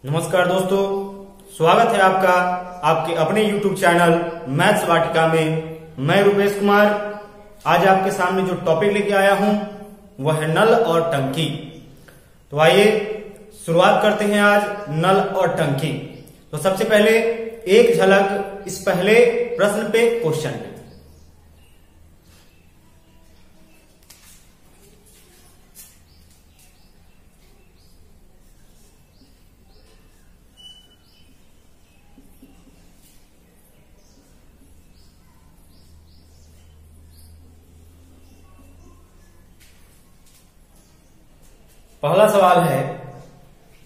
नमस्कार दोस्तों, स्वागत है आपका आपके अपने YouTube चैनल मैथ्स वाटिका में। मैं रुपेश कुमार आज आपके सामने जो टॉपिक लेके आया हूं वह है नल और टंकी। तो आइए शुरुआत करते हैं आज नल और टंकी। तो सबसे पहले एक झलक इस पहले प्रश्न पे क्वेश्चन पे। पहला सवाल है,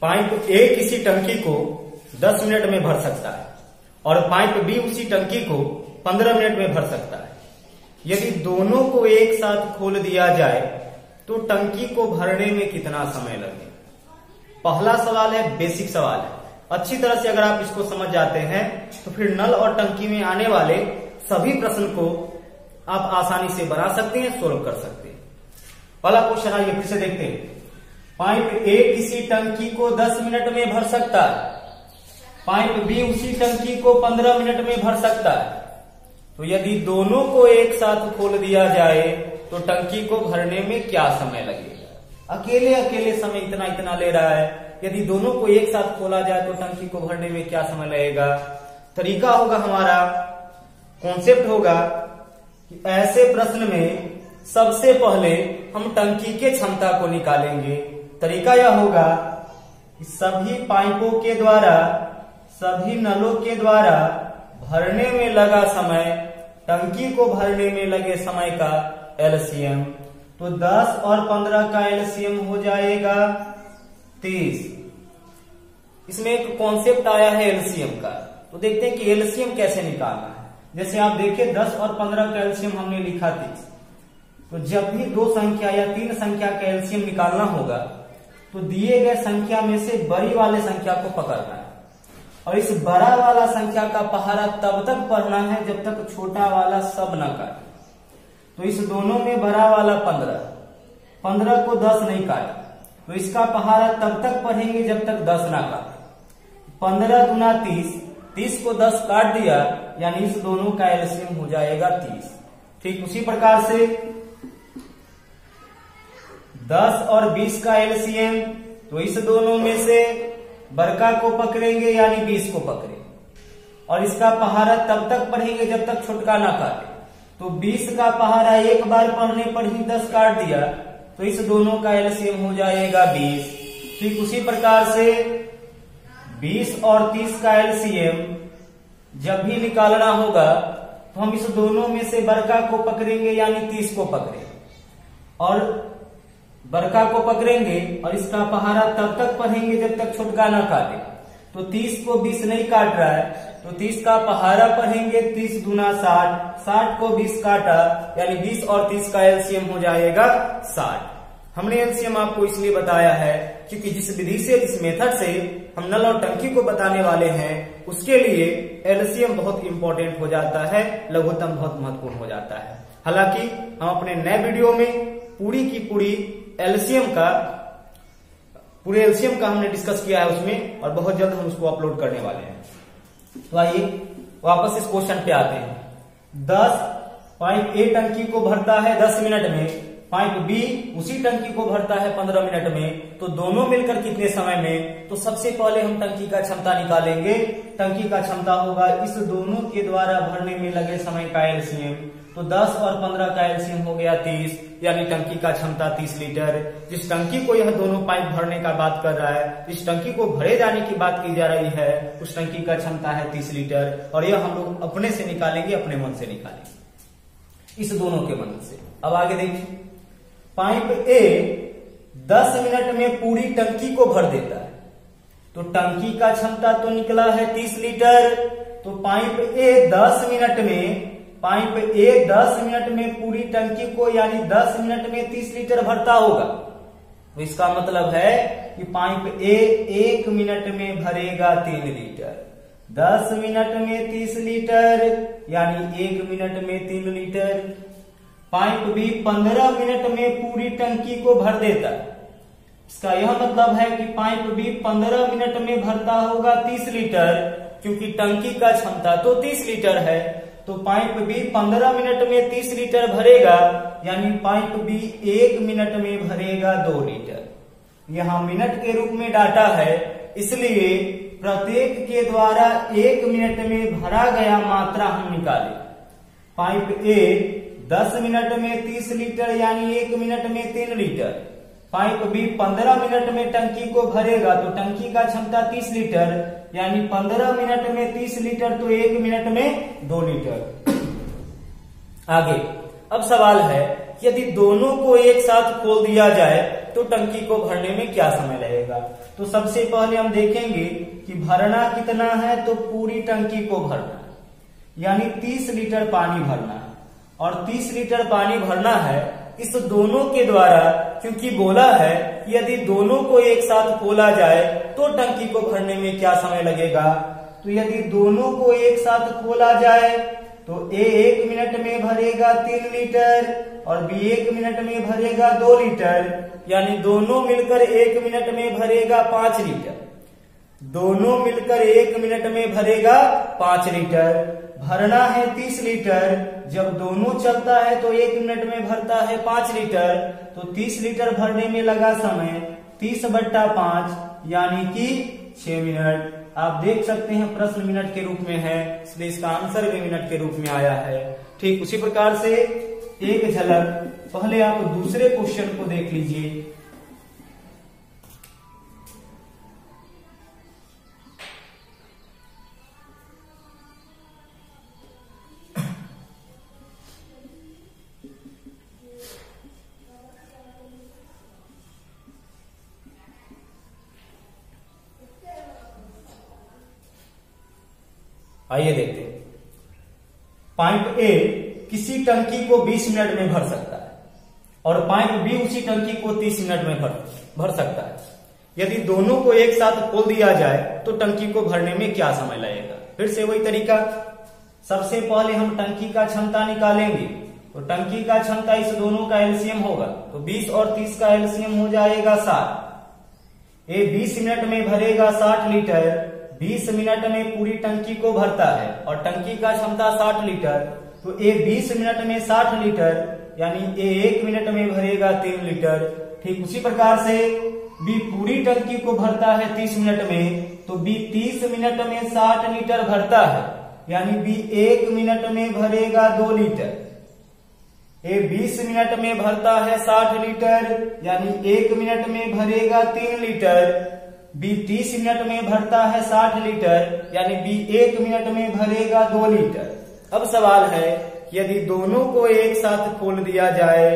पाइप ए किसी टंकी को 10 मिनट में भर सकता है और पाइप बी उसी टंकी को 15 मिनट में भर सकता है। यदि दोनों को एक साथ खोल दिया जाए तो टंकी को भरने में कितना समय लगेगा? पहला सवाल है, बेसिक सवाल है। अच्छी तरह से अगर आप इसको समझ जाते हैं तो फिर नल और टंकी में आने वाले सभी प्रश्न को आप आसानी से बना सकते हैं, सोल्व कर सकते हैं। पहला क्वेश्चन आइए फिर से देखते हैं। पाइप ए किसी टंकी को 10 मिनट में भर सकता है, पाइप बी उसी टंकी को 15 मिनट में भर सकता है। तो यदि दोनों को एक साथ खोल दिया जाए तो टंकी को भरने में क्या समय लगेगा? अकेले अकेले समय इतना इतना ले रहा है, यदि दोनों को एक साथ खोला जाए तो टंकी को भरने में क्या समय लगेगा? तरीका होगा हमारा, कॉन्सेप्ट होगा कि ऐसे प्रश्न में सबसे पहले हम टंकी के क्षमता को निकालेंगे। तरीका यह होगा कि सभी पाइपों के द्वारा, सभी नलों के द्वारा भरने में लगा समय, टंकी को भरने में लगे समय का एलसीएम। तो 10 और 15 का एलसीएम हो जाएगा 30। इसमें एक कॉन्सेप्ट आया है एलसीएम का, तो देखते हैं कि एलसीएम कैसे निकालना है। जैसे आप देखिए 10 और 15 का एलसीएम हमने लिखा 30, तो जब भी दो संख्या या तीन संख्या का एलसीएम निकालना होगा तो दिए गए संख्या में से बड़ी वाले संख्या को पकड़ना है और इस बड़ा वाला संख्या का पहाड़ा तब तक पढ़ना है जब तक छोटा वाला सब न काटे। तो इस दोनों में बड़ा वाला 15 को 10 नहीं काटा, तो इसका पहाड़ा तब तक पढ़ेंगे जब तक 10 ना काटे। 15 गुना 30 को 10 काट दिया, यानी इस दोनों का एलसीएम हो जाएगा 30। ठीक उसी प्रकार से 10 और 20 का एलसीएम, तो इस दोनों में से बड़का को पकड़ेंगे यानी 20 को पकड़ेंगे और इसका पहाड़ा तब तक पढ़ेंगे जब तक छोटका ना काटे। तो 20 का पहाड़ा एक बार पढ़ने पर ही 10 काट दिया, तो इस दोनों का एलसीएम हो जाएगा 20। ठीक उसी प्रकार से 20 और 30 का एलसीएम जब भी निकालना होगा तो हम इस दोनों में से बड़का को पकड़ेंगे यानी 30 को पकड़ेंगे और बड़का को पकड़ेंगे और इसका पहाड़ा तब तक पढ़ेंगे जब तक छोटका ना काटे। तो 30 को 20 नहीं काट रहा है, तो 30 का पहाड़ा पढ़ेंगे 30 गुना 60, 60 को 20 काटा, यानी 20 और 30 का एलसीएम हो जाएगा 60। हमने एलसीएम आपको इसलिए बताया है क्योंकि जिस विधि से, जिस मेथड से हम नल और टंकी को बताने वाले हैं उसके लिए एलसीएम बहुत इंपॉर्टेंट हो जाता है, लघुत्तम बहुत महत्वपूर्ण हो जाता है। हालांकि हम अपने नए वीडियो में पूरी की पूरी पूरे एलसीएम का हमने डिस्कस किया है उसमें, और बहुत जल्द हम उसको अपलोड करने वाले हैं। तो आइए वापस इस क्वेश्चन पे आते हैं। 10 पाइप ए टंकी को भरता है 10 मिनट में, पाइप बी उसी टंकी को भरता है 15 मिनट में, तो दोनों मिलकर कितने समय में? तो सबसे पहले हम टंकी का क्षमता निकालेंगे। टंकी का क्षमता होगा इस दोनों के द्वारा भरने में लगे समय का एलसीएम। तो 10 और 15 का एलसीएम हो गया 30, यानी टंकी का क्षमता 30 लीटर। जिस टंकी को यह दोनों पाइप भरने का बात कर रहा है, जिस टंकी को भरे जाने की बात की जा रही है, उस टंकी का क्षमता है 30 लीटर। और यह हम लोग अपने से निकालेंगे, अपने मन से निकालेंगे, इस दोनों के मदद से। अब आगे देखिए, पाइप ए 10 मिनट में पूरी टंकी को भर देता है, तो टंकी का क्षमता तो निकला है 30 लीटर। तो पाइप ए 10 मिनट में पूरी टंकी को यानी 10 मिनट में 30 लीटर भरता होगा। तो इसका मतलब है कि पाइप ए 1 मिनट में भरेगा 3 लीटर। 10 मिनट में 30 लीटर यानी 1 मिनट में 3 लीटर। पाइप बी 15 मिनट में पूरी टंकी को भर देता है, इसका यह मतलब है कि पाइप बी 15 मिनट में भरता होगा 30 लीटर, क्योंकि टंकी का क्षमता तो 30 लीटर है। तो पाइप बी 15 मिनट में 30 लीटर भरेगा, यानी पाइप बी 1 मिनट में भरेगा 2 लीटर। यहाँ मिनट के रूप में डाटा है, इसलिए प्रत्येक के द्वारा 1 मिनट में भरा गया मात्रा हम निकालें। पाइप ए 10 मिनट में 30 लीटर यानी 1 मिनट में 3 लीटर। पाइप बी 15 मिनट में टंकी को भरेगा, तो टंकी का क्षमता 30 लीटर यानी 15 मिनट में 30 लीटर, तो 1 मिनट में 2 लीटर। आगे अब सवाल है, यदि दोनों को एक साथ खोल दिया जाए तो टंकी को भरने में क्या समय लगेगा। तो सबसे पहले हम देखेंगे कि भरना कितना है, तो पूरी टंकी को भरना है, यानी 30 लीटर पानी भरना है। और 30 लीटर पानी भरना है इस दोनों के द्वारा, क्योंकि बोला है यदि दोनों को एक साथ खोला जाए तो टंकी को भरने में क्या समय लगेगा। तो यदि दोनों को एक साथ खोला जाए तो ए 1 मिनट में भरेगा 3 लीटर और बी 1 मिनट में भरेगा 2 लीटर, यानी दोनों मिलकर 1 मिनट में भरेगा 5 लीटर। दोनों मिलकर 1 मिनट में भरेगा 5 लीटर। भरना है 30 लीटर, जब दोनों चलता है तो 1 मिनट में भरता है 5 लीटर, तो 30 लीटर भरने में लगा समय 30/5 यानी कि 6 मिनट। आप देख सकते हैं प्रश्न मिनट के रूप में है, इसलिए इसका आंसर भी मिनट के रूप में आया है। ठीक उसी प्रकार से एक झलक पहले आप दूसरे क्वेश्चन को देख लीजिए। आइए देखते हैं। पाइप ए किसी टंकी को 20 मिनट में भर सकता है और पाइप बी उसी टंकी को 30 मिनट में भर सकता है। यदि दोनों को एक साथ खोल दिया जाए तो टंकी को भरने में क्या समय लगेगा। फिर से वही तरीका, सबसे पहले हम टंकी का क्षमता निकालेंगे। तो टंकी का क्षमता इस दोनों का एलसीएम होगा, तो 20 और 30 का एलसीएम हो जाएगा 60। ए 20 मिनट में भरेगा 60 लीटर, 20 मिनट में पूरी टंकी को भरता है और टंकी का क्षमता 60 लीटर, तो ए 20 मिनट में 60 लीटर यानी ए 1 मिनट में भरेगा 3 लीटर। ठीक उसी प्रकार से बी पूरी टंकी को भरता है 30 मिनट में, तो बी 30 मिनट में 60 लीटर भरता है यानी बी 1 मिनट में भरेगा 2 लीटर। ए 20 मिनट में भरता है 60 लीटर यानी 1 मिनट में भरेगा 3 लीटर। बी 30 मिनट में भरता है 60 लीटर यानी बी 1 मिनट में भरेगा 2 लीटर। अब सवाल है, यदि दोनों को एक साथ खोल दिया जाए,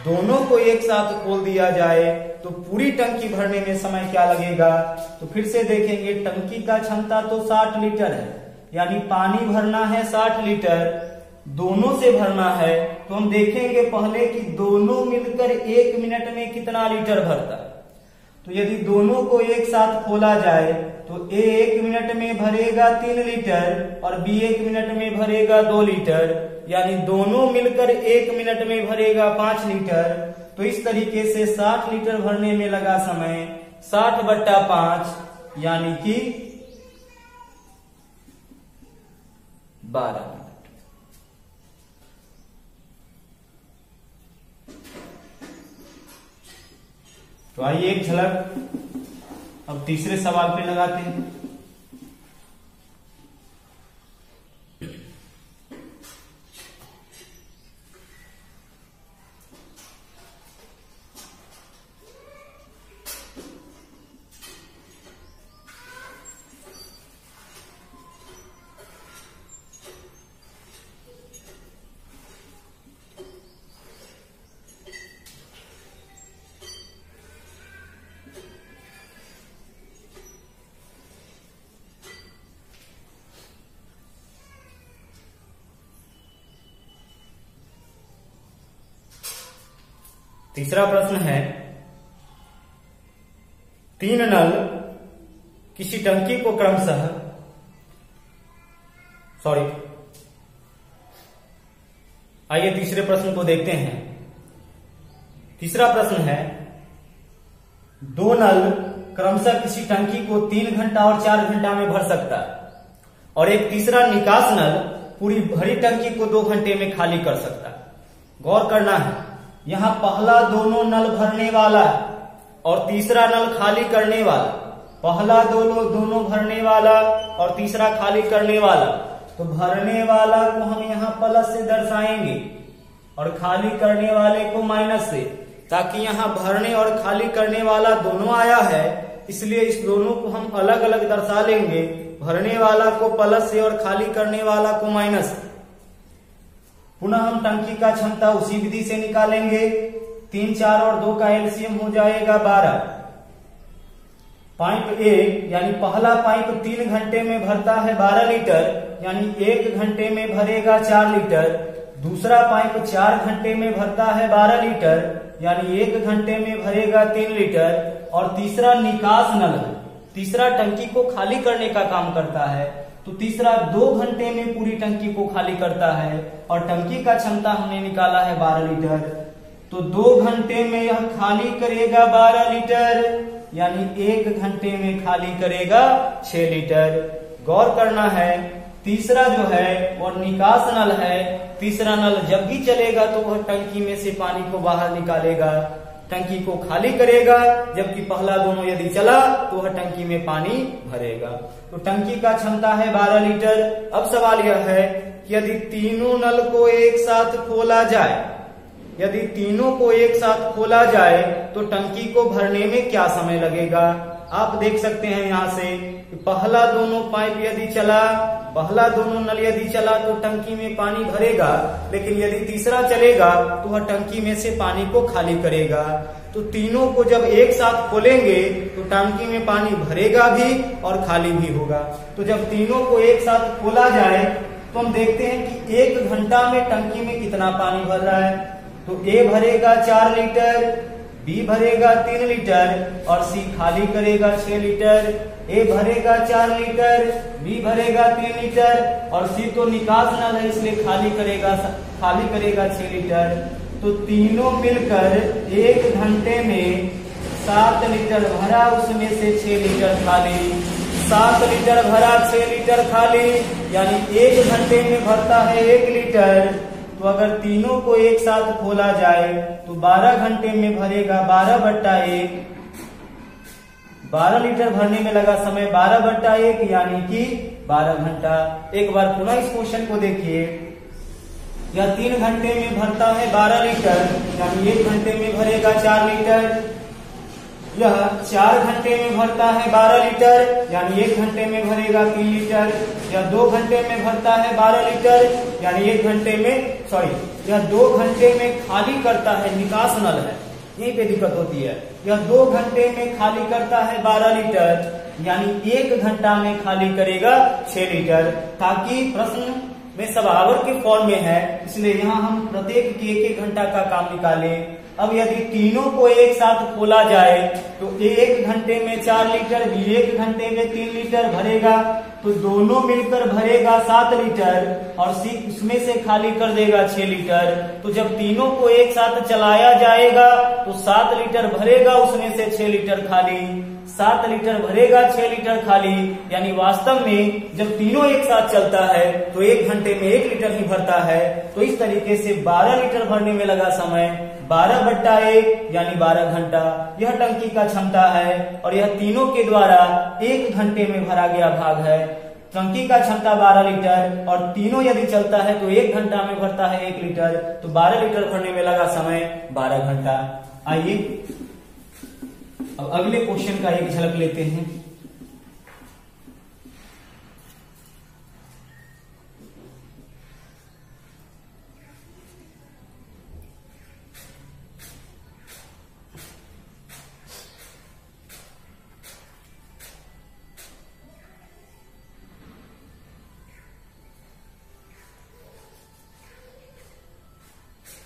दोनों को एक साथ खोल दिया जाए तो पूरी टंकी भरने में समय क्या लगेगा। तो फिर से देखेंगे, टंकी का क्षमता तो 60 लीटर है यानी पानी भरना है 60 लीटर, दोनों से भरना है। तो हम देखेंगे पहले कि दोनों मिलकर 1 मिनट में कितना लीटर भरता है। तो यदि दोनों को एक साथ खोला जाए तो ए 1 मिनट में भरेगा 3 लीटर और बी 1 मिनट में भरेगा 2 लीटर, यानी दोनों मिलकर 1 मिनट में भरेगा 5 लीटर। तो इस तरीके से 60 लीटर भरने में लगा समय 60/5 यानी कि 12 मिनट। तो आइए एक झलक अब तीसरे सवाल पे लगाते हैं। तीसरा प्रश्न है, 3 नल किसी टंकी को क्रमशः आइए तीसरे प्रश्न को देखते हैं। तीसरा प्रश्न है, दो नल क्रमशः किसी टंकी को 3 घंटा और 4 घंटा में भर सकता है, और एक तीसरा निकास नल पूरी भरी टंकी को 2 घंटे में खाली कर सकता है। गौर करना है, यहाँ पहला दोनों नल भरने वाला है और तीसरा नल खाली करने वाला। पहला दोनों भरने वाला और तीसरा खाली करने वाला। तो भरने वाला को हम यहाँ प्लस से दर्शाएंगे और खाली करने वाले को माइनस से, ताकि यहाँ भरने और खाली करने वाला दोनों आया है, इसलिए इस दोनों को हम अलग अलग दर्शा लेंगे। भरने वाला को प्लस से और खाली करने वाला को माइनस से। पुनः हम टंकी का क्षमता उसी विधि से निकालेंगे। 3, 4 और 2 का एलसीएम हो जाएगा 12। पाइप ए यानी पहला पाइप 3 घंटे में भरता है 12 लीटर, यानी 1 घंटे में भरेगा 4 लीटर। दूसरा पाइप 4 घंटे में भरता है 12 लीटर, यानी 1 घंटे में भरेगा 3 लीटर। और तीसरा निकास नल है, तीसरा टंकी को खाली करने का काम करता है, तो तीसरा 2 घंटे में पूरी टंकी को खाली करता है। और टंकी का क्षमता हमने निकाला है 12 लीटर, तो 2 घंटे में यह खाली करेगा 12 लीटर, यानी 1 घंटे में खाली करेगा 6 लीटर। गौर करना है, तीसरा जो है वो निकास नल है। तीसरा नल जब भी चलेगा तो वह टंकी में से पानी को बाहर निकालेगा, टंकी को खाली करेगा, जबकि पहला दोनों यदि चला तो वह टंकी में पानी भरेगा। तो टंकी का क्षमता है 12 लीटर। अब सवाल यह है कि यदि तीनों नल को एक साथ खोला जाए, यदि तीनों को एक साथ खोला जाए तो टंकी को भरने में क्या समय लगेगा। आप देख सकते हैं यहाँ से कि पहला दोनों पाइप यदि चला, पहला दोनों नल यदि चला तो टंकी में पानी भरेगा, लेकिन यदि तीसरा चलेगा तो वह टंकी में से पानी को खाली करेगा। तो तीनों को जब एक साथ खोलेंगे तो टंकी में पानी भरेगा भी और खाली भी होगा। तो जब तीनों को एक साथ खोला जाए तो हम देखते हैं कि 1 घंटा में टंकी में कितना पानी भर रहा है। तो ए भरेगा 4 लीटर, बी भरेगा 3 लीटर और सी खाली करेगा 6 लीटर। ए भरेगा 4 लीटर, बी भरेगा 3 लीटर और सी तो निकास नल है इसलिए खाली करेगा 6 लीटर। तो तीनों मिलकर 1 घंटे में 7 लीटर भरा, उसमें से 6 लीटर खाली। 7 लीटर भरा, 6 लीटर खाली, यानी 1 घंटे में भरता है 1 लीटर। तो अगर तीनों को एक साथ खोला जाए तो 12 घंटे में भरेगा 12/1। 12 लीटर भरने में लगा समय 12/1, यानी कि 12 घंटा। एक बार पुनः इस क्वेश्चन को देखिए। यह 3 घंटे में भरता है 12 लीटर, यानी 1 घंटे में भरेगा 4 लीटर। यह 4 घंटे में भरता है 12 लीटर, यानी 1 घंटे में भरेगा 3 लीटर। यह 2 घंटे में भरता है 12 लीटर, यानी 1 घंटे में यह 2 घंटे में खाली करता है, निकास नल है, यहीं पे दिक्कत होती है। यह 2 घंटे में खाली करता है 12 लीटर, यानी 1 घंटा में खाली करेगा 6 लीटर। ताकि प्रश्न में सब आवर के फॉर्म में है, इसलिए यहाँ हम प्रत्येक के 1-1 घंटा का काम निकालें। अब यदि तीनों को एक साथ खोला जाए तो 1 घंटे में 4 लीटर, भी 1 घंटे में 3 लीटर भरेगा, तो दोनों मिलकर भरेगा 7 लीटर और सी उसमें से खाली कर देगा 6 लीटर। तो जब तीनों को एक साथ चलाया जाएगा तो 7 लीटर भरेगा, उसमें से 6 लीटर खाली। 7 लीटर भरेगा, 6 लीटर खाली, यानी वास्तव में जब तीनों एक साथ चलता है तो 1 घंटे में 1 लीटर ही भरता है। तो इस तरीके से 12 लीटर भरने में लगा समय 12/1, यानी 12 घंटा। यह टंकी का क्षमता है और यह तीनों के द्वारा 1 घंटे में भरा गया भाग है। टंकी का क्षमता 12 लीटर और तीनों यदि चलता है तो 1 घंटा में भरता है 1 लीटर, तो 12 लीटर भरने में लगा समय 12 घंटा। आइए अब अगले क्वेश्चन का एक झलक लेते हैं।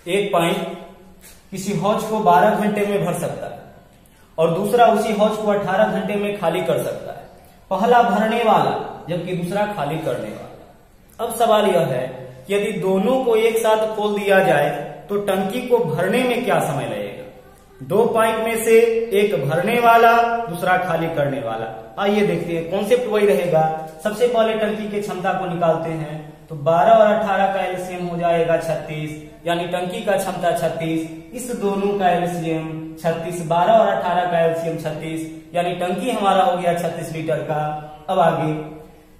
एक पाइप किसी हौज को 12 घंटे में भर सकता है और दूसरा उसी हौज को 18 घंटे में खाली कर सकता है। पहला भरने वाला जबकि दूसरा खाली करने वाला। अब सवाल यह है कि यदि दोनों को एक साथ खोल दिया जाए तो टंकी को भरने में क्या समय लगेगा। दो पाइप में से एक भरने वाला, दूसरा खाली करने वाला। आइए देखते हैं कॉन्सेप्ट वही रहेगा। सबसे पहले टंकी की क्षमता को निकालते हैं, तो 12 और 18 का एलसीएम हो जाएगा 36, यानी टंकी का क्षमता 36। इस दोनों का एलसीएम 36, 12 और 18 का एलसीएम 36, यानी टंकी हमारा हो गया 36 लीटर का। अब आगे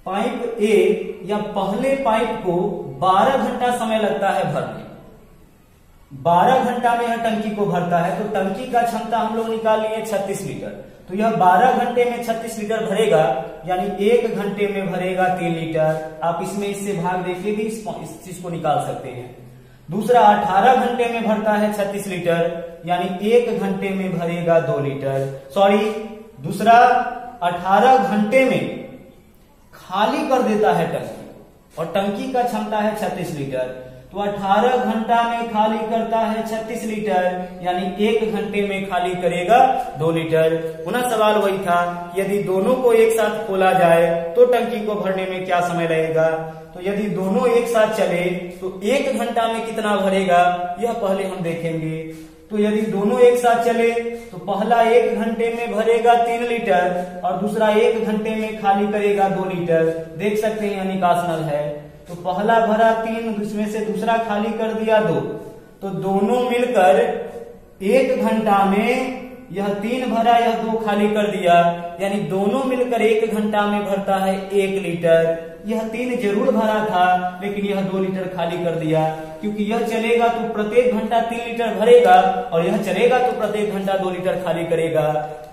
पाइप ए या पहले पाइप को 12 घंटा समय लगता है भरने। 12 घंटा में यह टंकी को भरता है, तो टंकी का क्षमता हम लोग निकाल लिए 36 लीटर। तो यह 12 घंटे में 36 लीटर भरेगा, यानी 1 घंटे में भरेगा 3 लीटर। आप इसमें इससे भाग देखिए भी इस चीज को निकाल सकते हैं। दूसरा 18 घंटे में भरता है 36 लीटर, यानी 1 घंटे में भरेगा 2 लीटर। सॉरी, दूसरा 18 घंटे में खाली कर देता है टंकी, और टंकी का क्षमता है 36 लीटर। तो 18 घंटा में खाली करता है 36 लीटर, यानी 1 घंटे में खाली करेगा 2 लीटर। पुनः सवाल वही था, यदि दोनों को एक साथ खोला जाए तो टंकी को भरने में क्या समय लगेगा। तो यदि दोनों एक साथ चले तो 1 घंटा में कितना भरेगा, यह पहले हम देखेंगे। तो यदि दोनों एक साथ चले तो पहला 1 घंटे में भरेगा 3 लीटर और दूसरा 1 घंटे में खाली करेगा 2 लीटर। देख सकते हैं यह निकास नल है, तो पहला भरा 3, उसमें से दूसरा खाली कर दिया 2, तो दोनों मिलकर 1 घंटा में यह 3 भरा, यह 2 खाली कर दिया, यानी दोनों मिलकर 1 घंटा में भरता है 1 लीटर। यह 3 जरूर भरा था, लेकिन यह 2 लीटर खाली कर दिया, क्योंकि यह चलेगा तो प्रत्येक घंटा 3 लीटर भरेगा और यह चलेगा तो प्रत्येक घंटा 2 लीटर खाली करेगा।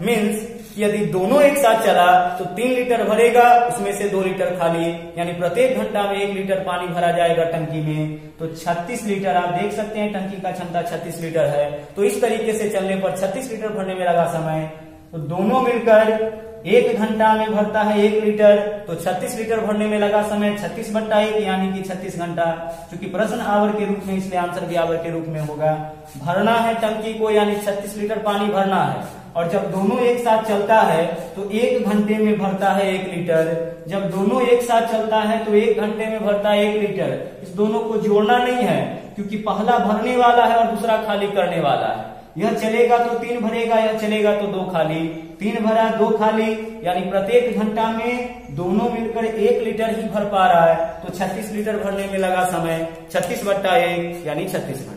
मीन्स यदि दोनों एक साथ चला तो 3 लीटर भरेगा, उसमें से 2 लीटर खाली, यानी प्रत्येक घंटा में 1 लीटर पानी भरा जाएगा टंकी में। तो 36 लीटर आप देख सकते हैं, टंकी का क्षमता 36 लीटर है। तो इस तरीके से चलने पर 36 लीटर भरने में लगा समय। तो दोनों मिलकर 1 घंटा में भरता है 1 लीटर, तो 36 लीटर भरने में लगा समय 36/1, यानी कि 36 घंटा। क्योंकि प्रश्न आवर के रूप में, इसलिए आंसर भी आवर के रूप में होगा। भरना है टंकी को, यानी 36 लीटर पानी भरना है, और जब दोनों एक साथ चलता है तो 1 घंटे में भरता है 1 लीटर। जब दोनों एक साथ चलता है तो 1 घंटे में भरता है 1 लीटर। इस दोनों को जोड़ना नहीं है, क्योंकि पहला भरने वाला है और दूसरा खाली करने वाला है। यह चलेगा तो 3 भरेगा, यह चलेगा तो 2 खाली। 3 भरा 2 खाली, यानी प्रत्येक घंटा में दोनों मिलकर 1 लीटर ही भर पा रहा है। तो 36 लीटर भरने में लगा समय 36/1, यानी 36 घंटा।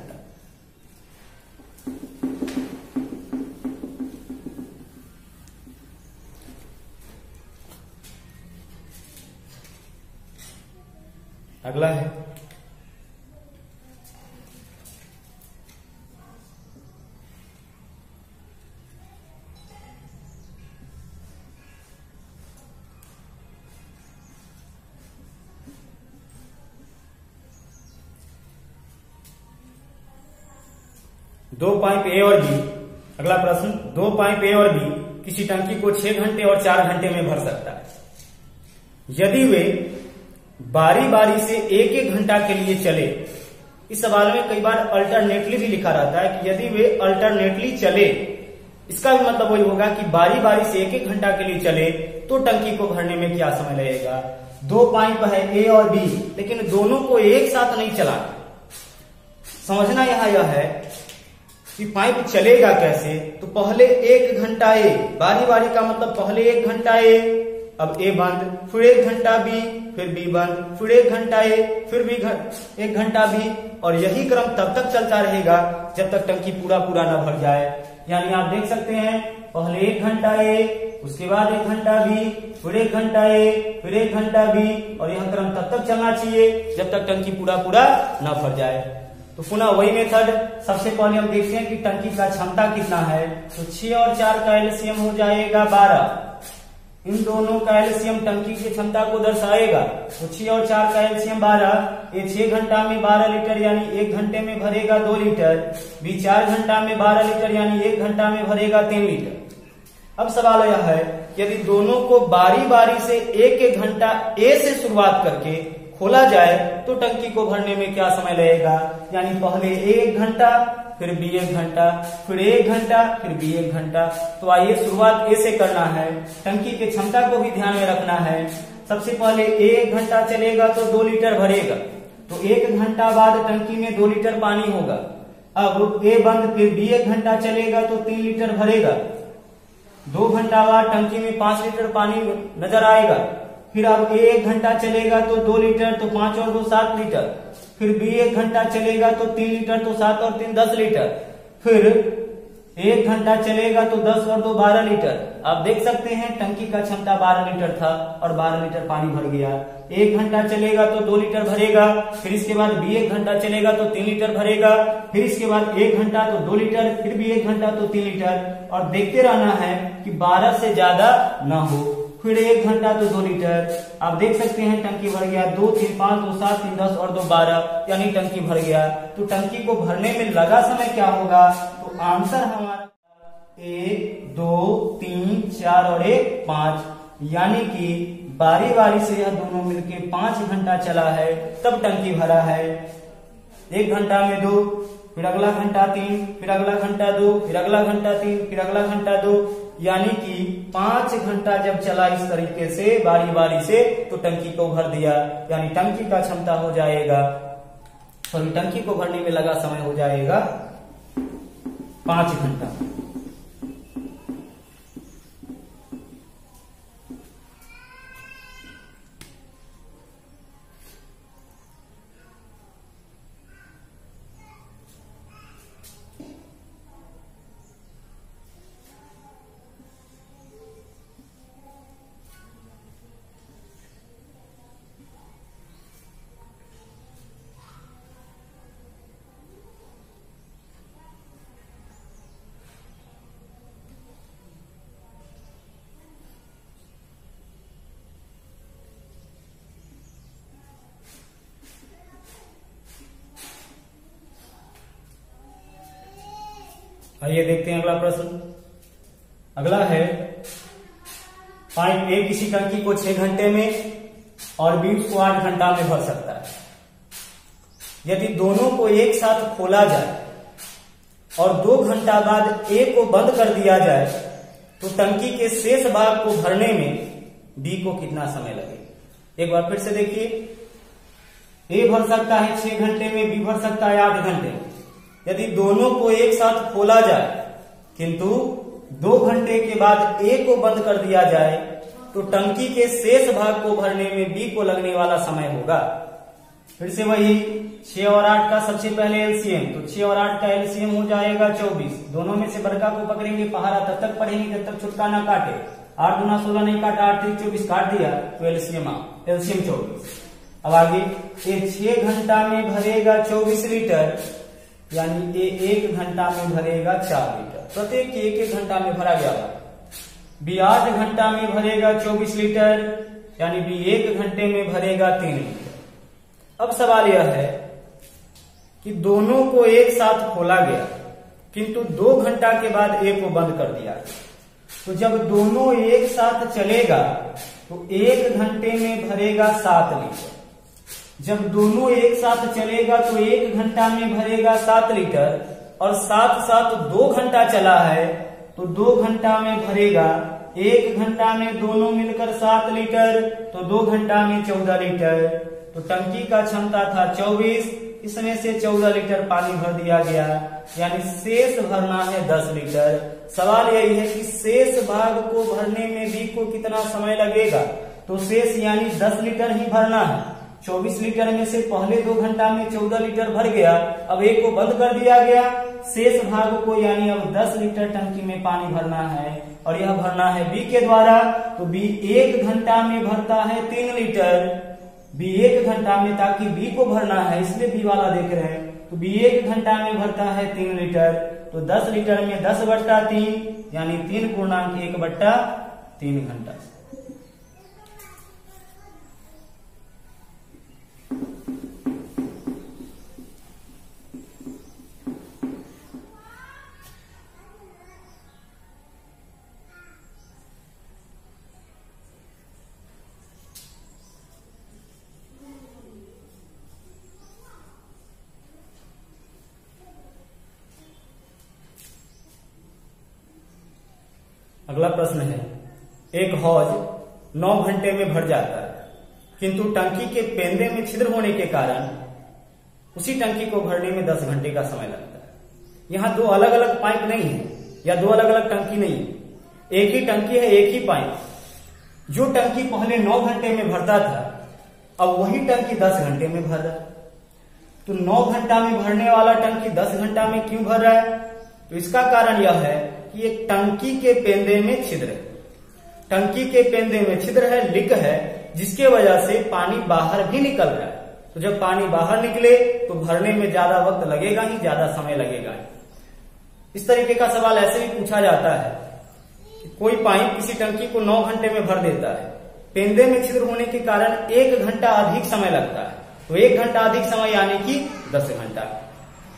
अगला है दो पाइप ए और बी। अगला प्रश्न, 2 पाइप ए और बी किसी टंकी को 6 घंटे और 4 घंटे में भर सकता है यदि वे बारी बारी से 1-1 घंटा के लिए चले। इस सवाल में कई बार अल्टरनेटली भी लिखा रहता है कि यदि वे अल्टरनेटली चले, इसका भी मतलब वही होगा कि बारी बारी से 1-1 घंटा के लिए चले तो टंकी को भरने में क्या समय लगेगा। 2 पाइप है ए और बी, लेकिन दोनों को एक साथ नहीं चलाना। समझना यह है कि पाइप चलेगा कैसे। तो पहले 1 घंटा ए, बारी बारी का मतलब पहले 1 घंटा ए, अब ए बंद, फिर 1 घंटा बी, फिर बी बंद, फिर 1 घंटा ए, फिर भी 1 घंटा बी, और यही क्रम तब तक चलता रहेगा जब तक टंकी पूरा ना भर जाए। यानी आप देख सकते हैं, पहले 1 घंटा ए, उसके बाद 1 घंटा बी, फिर 1 घंटा ए, फिर 1 घंटा बी, और यह क्रम तब तक चलना चाहिए जब तक टंकी पूरा न भर जाए। तो पुनः वही मेथड, सबसे पहले हम देखते हैं कि टंकी का क्षमता कितना है। तो 6 और 4 का एलसीएम हो जाएगा 12। इन दोनों का एलसीएम टंकी की क्षमता को दर्शाएगा। तो 6 और 4 का एलसीएम 12। ये 6 घंटा में 12 लीटर, यानी 1 घंटे में भरेगा 2 लीटर। बी 4 घंटा में 12 लीटर, यानी 1 घंटा में भरेगा 3 लीटर। अब सवाल यह है, यदि दोनों को बारी बारी से 1-1 घंटा ए से शुरुआत करके खोला जाए तो टंकी को भरने में क्या समय लगेगा। यानी पहले 1 घंटा, फिर बी 1 घंटा, फिर 1 घंटा, फिर बी 1 घंटा। तो आइए शुरुआत ए से करना है। टंकी की क्षमता को भी ध्यान में रखना है। सबसे पहले 1 घंटा चलेगा तो 2 लीटर भरेगा। तो 1 घंटा बाद टंकी में 2 लीटर पानी होगा। अब ए बंद, फिर बी 1 घंटा चलेगा तो 3 लीटर भरेगा। 2 घंटा बाद टंकी में 5 लीटर पानी नजर आएगा। फिर अब ए 1 घंटा चलेगा तो 2 लीटर, तो 5 और 2 7 लीटर। फिर बी 1 घंटा चलेगा तो 3 लीटर, तो 7 और 3 10 लीटर। फिर 1 घंटा चलेगा तो 10 और 2 12 लीटर। आप देख सकते हैं टंकी का क्षमता 12 लीटर था और 12 लीटर पानी भर गया। 1 घंटा चलेगा तो 2 लीटर भरेगा। फिर इसके बाद बी 1 घंटा चलेगा तो 3 लीटर भरेगा। फिर इसके बाद 1 घंटा तो 2 लीटर, फिर भी 1 घंटा तो 3 लीटर, और देखते रहना है कि 12 से ज्यादा ना हो। फिर 1 घंटा तो 2 लीटर। आप देख सकते हैं टंकी भर गया। 2 3 5 2 7 3 10 और 2 12, यानी टंकी भर गया। तो टंकी को भरने में लगा समय क्या होगा? तो आंसर हमारा 1 2 3 4 और 1 5, यानी कि बारी बारी से यह दोनों मिलके 5 घंटा चला है, तब टंकी भरा है। 1 घंटा में 2, फिर अगला घंटा 3, फिर अगला घंटा 2, फिर अगला घंटा 3, फिर अगला घंटा 2, यानी कि 5 घंटा जब चला इस तरीके से बारी बारी से, तो टंकी को भर दिया। यानी टंकी का क्षमता हो जाएगा, सॉरी टंकी को भरने में लगा समय हो जाएगा 5 घंटा। आइए देखते हैं अगला प्रश्न। अगला है पाइप ए किसी टंकी को 6 घंटे में और बी उसको 8 घंटा में भर सकता है। यदि दोनों को एक साथ खोला जाए और 2 घंटा बाद ए को बंद कर दिया जाए, तो टंकी के शेष भाग को भरने में बी को कितना समय लगेगा? एक बार फिर से देखिए, ए भर सकता है 6 घंटे में, बी भर सकता है 8 घंटे में। यदि दोनों को एक साथ खोला जाए किंतु 2 घंटे के बाद ए को बंद कर दिया जाए, तो टंकी के शेष भाग को भरने में बी को लगने वाला समय होगा। फिर से वही 6 और 8 का सबसे पहले एलसीएम, तो 6 और 8 का एलसीएम हो जाएगा 24। दोनों में से बड़का को पकड़ेंगे, पहाड़ा तब तक पढ़ेंगे जब तक छुटका ना काटे। 8 गुना 16 नहीं काटा, 8 3 24 काट दिया, तो एलसीएम 24। अब आगे ये 6 घंटा में भरेगा 24 लीटर, यानी ये 1 घंटा में भरेगा 4 लीटर। प्रत्येक 1 घंटा में भरा गया। बी 8 घंटा में भरेगा 24 लीटर, यानी बी 1 घंटे में भरेगा 3 लीटर। अब सवाल यह है कि दोनों को एक साथ खोला गया किंतु 2 घंटा के बाद ए को बंद कर दिया। तो जब दोनों एक साथ चलेगा तो 1 घंटे में भरेगा 7 लीटर। जब दोनों एक साथ चलेगा तो 1 घंटा में भरेगा 7 लीटर, और साथ साथ 2 घंटा चला है तो 2 घंटा में भरेगा 1 घंटा में दोनों मिलकर 7 लीटर, तो 2 घंटा में 14 लीटर। तो टंकी का क्षमता था 24, इसमें से 14 लीटर पानी भर दिया गया, यानी शेष भरना है 10 लीटर। सवाल यही है कि शेष भाग को भरने में बी को कितना समय लगेगा? तो शेष यानी 10 लीटर ही भरना है। 24 लीटर में से पहले 2 घंटा में 14 लीटर भर गया, अब ए को बंद कर दिया गया। शेष भाग को यानी अब 10 लीटर टंकी में पानी भरना है, और यह भरना है बी के द्वारा। तो बी 1 घंटा में भरता है 3 लीटर। बी 1 घंटा में, ताकि बी को भरना है इसलिए बी वाला देख रहे हैं, तो बी 1 घंटा में भरता है 3 लीटर। तो 10 लीटर में 10/3, यानी 3/1/3 घंटा। अगला प्रश्न है, एक हौज 9 घंटे में भर जाता है किंतु टंकी के पेंदे में छिद्र होने के कारण उसी टंकी को भरने में 10 घंटे का समय लगता है। यहाँ दो अलग अलग पाइप नहीं है या दो अलग अलग टंकी नहीं है, एक ही टंकी है, एक ही पाइप। जो टंकी पहले 9 घंटे में भरता था, अब वही टंकी 10 घंटे में भर रहा है। तो 9 घंटा में भरने वाला टंकी 10 घंटा में क्यों भर रहा है? तो इसका कारण यह है कि एक टंकी के पेंदे में छिद्र है, टंकी के पेंदे में छिद्र है, लीक है, जिसके वजह से पानी बाहर भी निकल रहा है। तो जब पानी बाहर निकले तो भरने में ज्यादा वक्त लगेगा ही, ज्यादा समय लगेगा। इस तरीके का सवाल ऐसे भी पूछा जाता है कि कोई पाइप किसी टंकी को 9 घंटे में भर देता है, पेंदे में छिद्र होने के कारण 1 घंटा अधिक समय लगता है। तो 1 घंटा अधिक समय यानी कि 10 घंटा।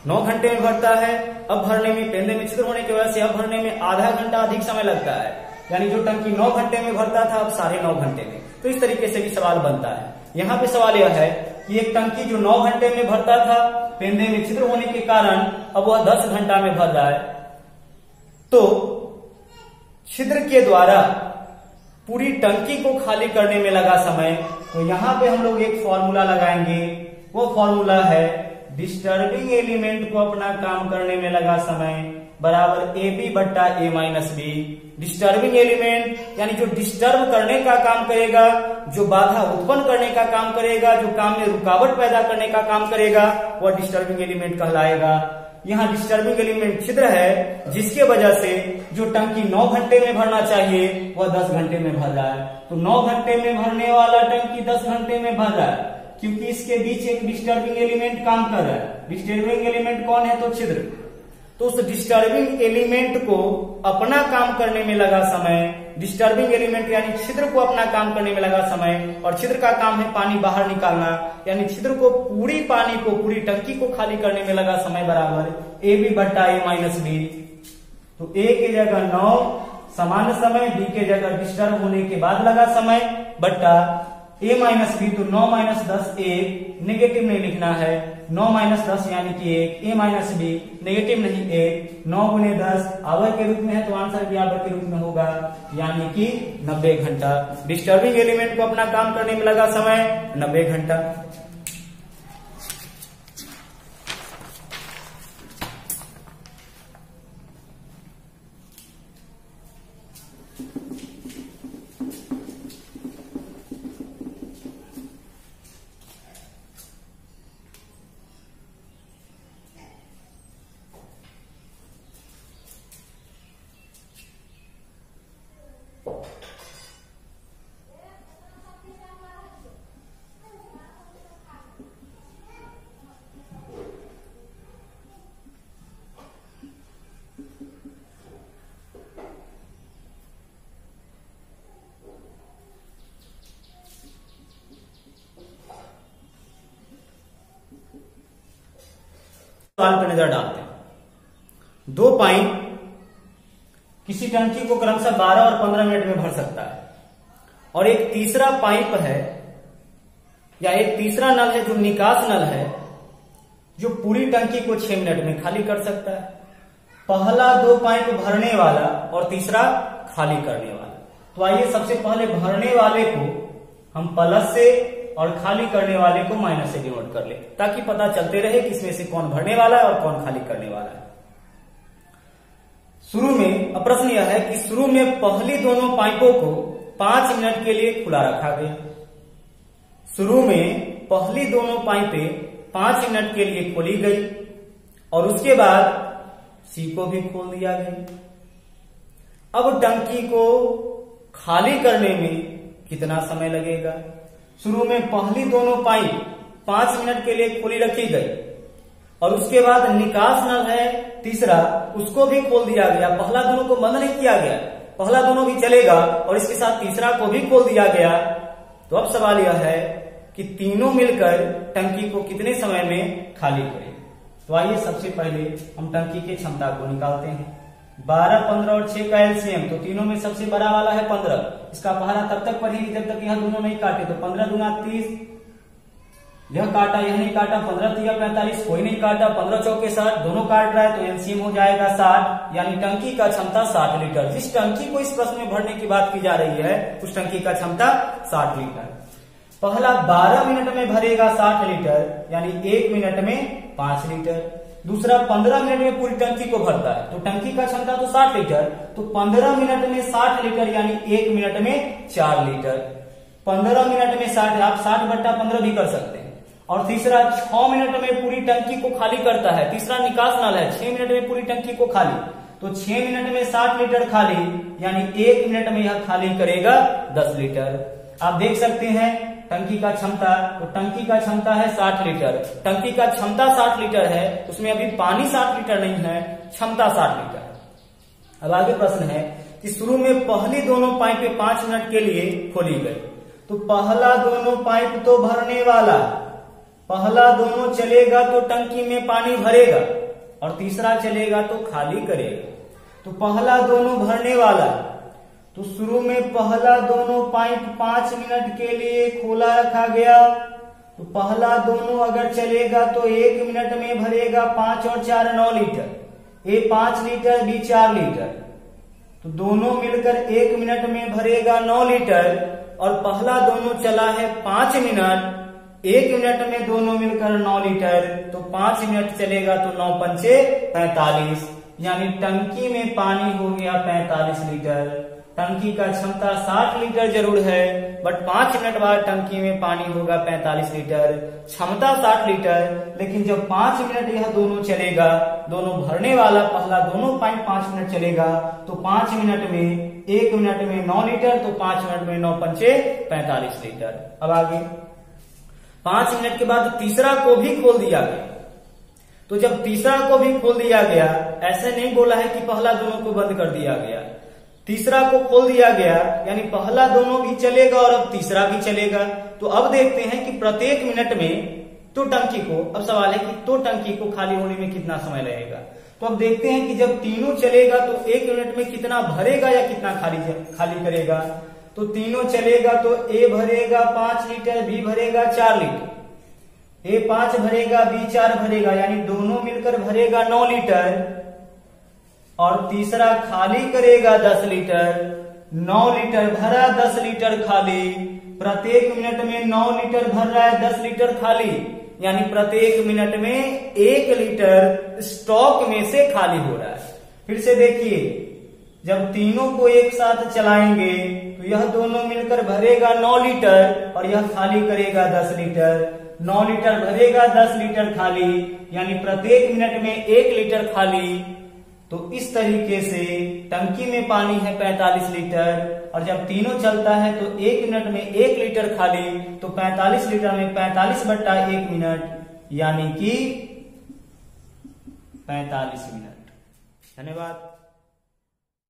9 घंटे में भरता है, अब भरने में पेंदे में छिद्र होने की वजह से अब भरने में आधा घंटा अधिक समय लगता है, यानी जो टंकी 9 घंटे में भरता था अब 9.5 घंटे में। तो इस तरीके से भी सवाल बनता है। यहाँ पे सवाल यह है कि एक टंकी जो 9 घंटे में भरता था, पेंदे में छिद्र होने के कारण अब वह 10 घंटा में भर रहा है। तो छिद्र के द्वारा पूरी टंकी को खाली करने में लगा समय, तो यहाँ पे हम लोग एक फॉर्मूला लगाएंगे। वो फॉर्मूला है डिस्टर्बिंग एलिमेंट को अपना काम करने में लगा समय बराबर AB बट्टा A minus B। Disturbing element यानी जो डिस्टर्ब करने का काम करेगा, जो बाधा उत्पन्न करने का काम करेगा, जो काम में रुकावट पैदा करने का काम करेगा, वह डिस्टर्बिंग एलिमेंट कहलाएगा। यहाँ डिस्टर्बिंग एलिमेंट छिद्र है, जिसके वजह से जो टंकी 9 घंटे में भरना चाहिए वह 10 घंटे में भर रहा है। तो 9 घंटे में भरने वाला टंकी 10 घंटे में भर रहा है, क्योंकि इसके बीच एक डिस्टर्बिंग एलिमेंट काम कर रहा है। डिस्टर्बिंग एलिमेंट कौन है? तो छिद्र। तो उस डिस्टर्बिंग एलिमेंट को अपना काम करने में लगा समय, डिस्टर्बिंग एलिमेंट यानी छिद्र को अपना काम करने में लगा समय, और छिद्र का काम है पानी बाहर निकालना, यानी छिद्र को पूरी पानी को, पूरी टंकी को खाली करने में लगा समय बराबर AB बट्टा A माइनस B। तो A की जगह 9 सामान्य समय, B के जगह डिस्टर्ब होने के बाद लगा समय बट्टा A माइनस B। तो 9 माइनस 10 1, नेगेटिव नहीं लिखना है, 9 माइनस 10 यानी कि 1, A माइनस B नेगेटिव नहीं 1, 9 गुने 10 आवर के रूप में है, तो आंसर भी आवर के रूप में होगा, यानी कि 90 घंटा। डिस्टर्बिंग एलिमेंट को अपना काम करने में लगा समय 90 घंटा। सवाल पर नजर डालते हैं। 2 पाइप किसी टंकी को क्रमशः 12 और 15 मिनट में भर सकता है, और एक तीसरा पाइप है या एक तीसरा नल है जो निकास नल है, जो पूरी टंकी को 6 मिनट में खाली कर सकता है। पहला 2 पाइप भरने वाला और तीसरा खाली करने वाला। तो आइए सबसे पहले भरने वाले को हम प्लस से और खाली करने वाले को माइनस से डिनोट कर ले, ताकि पता चलते रहे कि इसमें से कौन भरने वाला है और कौन खाली करने वाला है। शुरू में प्रश्न यह है कि शुरू में पहली दोनों पाइपों को 5 मिनट के लिए खुला रखा गया। शुरू में पहली दोनों पाइपें 5 मिनट के लिए खोली गई और उसके बाद सी को भी खोल दिया गया। अब टंकी को खाली करने में कितना समय लगेगा? शुरू में पहली दोनों पाइप 5 मिनट के लिए खोली रखी गई और उसके बाद निकास नल है तीसरा, उसको भी खोल दिया गया। पहला दोनों को बंद नहीं किया गया, पहला दोनों भी चलेगा और इसके साथ तीसरा को भी खोल दिया गया। तो अब सवाल यह है कि तीनों मिलकर टंकी को कितने समय में खाली करें। तो आइए सबसे पहले हम टंकी की क्षमता को निकालते हैं। 12, 15 और 6 का एलसीएम, तो तीनों में सबसे बड़ा वाला है 15। इसका पहरा तब तक पढ़ेगी जब तक यह दोनों नहीं काटे। तो 15 दूना 30, यह काटा यह नहीं काटा, 15 3 45, कोई नहीं काटा, 15 चौके 60, दोनों काट रहा है, तो एलसीएम हो जाएगा 60, यानी टंकी का क्षमता 60 लीटर। जिस टंकी को इस प्रश्न में भरने की बात की जा रही है उस टंकी का क्षमता 60 लीटर। पहला 12 मिनट में भरेगा 60 लीटर, यानी 1 मिनट में 5 लीटर। दूसरा 15 मिनट में पूरी टंकी को भरता है, तो टंकी का क्षमता तो 60 लीटर, तो 15 मिनट में 60 लीटर यानी 1 मिनट में 4 लीटर। 15 मिनट में 60, आप 60/15 भी कर सकते हैं। और तीसरा 6 मिनट में पूरी टंकी को खाली करता है, तीसरा निकास नल है, 6 मिनट में पूरी टंकी को खाली, तो 6 मिनट में 60 लीटर खाली यानी 1 मिनट में यह खाली करेगा 10 लीटर। आप देख सकते हैं टंकी का क्षमता, तो टंकी का क्षमता है 60 लीटर, टंकी का क्षमता 60 लीटर है, उसमें अभी पानी 60 लीटर नहीं है, क्षमता 60 लीटर। अब आगे प्रश्न है कि शुरू में पहली दोनों पाइपें 5 मिनट के लिए खोली गई, तो पहला दोनों पाइप तो भरने वाला, पहला दोनों चलेगा तो टंकी में पानी भरेगा और तीसरा चलेगा तो खाली करेगा। तो पहला दोनों भरने वाला, तो शुरू में पहला दोनों पाइप 5 मिनट के लिए खोला रखा गया, तो पहला दोनों अगर चलेगा तो 1 मिनट में भरेगा 5 और 4 9 लीटर, ए 5 लीटर बी 4 लीटर, तो दोनों मिलकर 1 मिनट में भरेगा 9 लीटर। और पहला दोनों चला है 5 मिनट, 1 मिनट में दोनों मिलकर 9 लीटर, तो 5 मिनट चलेगा तो 9 पंचे 45, यानी टंकी में पानी हो गया 45 लीटर। टंकी का क्षमता 60 लीटर जरूर है, बट 5 मिनट बाद टंकी में पानी होगा 45 लीटर, क्षमता 60 लीटर। लेकिन जब 5 मिनट यह दोनों चलेगा, दोनों भरने वाला पहला दोनों पाइप 5 मिनट चलेगा, तो 5 मिनट में 1 मिनट में 9 लीटर, तो 5 मिनट में 9 पंचे 45 लीटर। अब आगे 5 मिनट के बाद तीसरा को भी खोल दिया गया, तो जब तीसरा को भी खोल दिया गया, ऐसे नहीं बोला है कि पहला दोनों को बंद कर दिया गया, तीसरा को खोल दिया गया यानी पहला दोनों भी चलेगा और अब तीसरा भी चलेगा। तो अब देखते हैं कि प्रत्येक मिनट में तो टंकी को, अब सवाल है कि तो टंकी को खाली होने में कितना समय लगेगा। तो अब देखते हैं कि जब तीनों चलेगा तो 1 मिनट में कितना भरेगा या कितना खाली करेगा। तो तीनों चलेगा तो ए भरेगा 5 लीटर, बी भरेगा 4 लीटर, ए 5 भरेगा बी 4 भरेगा, यानी दोनों मिलकर भरेगा 9 लीटर, और तीसरा खाली करेगा 10 लीटर। 9 लीटर भरा, 10 लीटर खाली, प्रत्येक मिनट में 9 लीटर भर रहा है, 10 लीटर खाली, यानी प्रत्येक मिनट में 1 लीटर स्टॉक में से खाली हो रहा है। फिर से देखिए, जब तीनों को एक साथ चलाएंगे तो यह दोनों मिलकर भरेगा 9 लीटर और यह खाली करेगा 10 लीटर। 9 लीटर भरेगा, 10 लीटर खाली, यानी प्रत्येक मिनट में 1 लीटर खाली। तो इस तरीके से टंकी में पानी है 45 लीटर, और जब तीनों चलता है तो 1 मिनट में 1 लीटर खाली, तो 45 लीटर में 45/1 मिनट यानी कि 45 मिनट। धन्यवाद।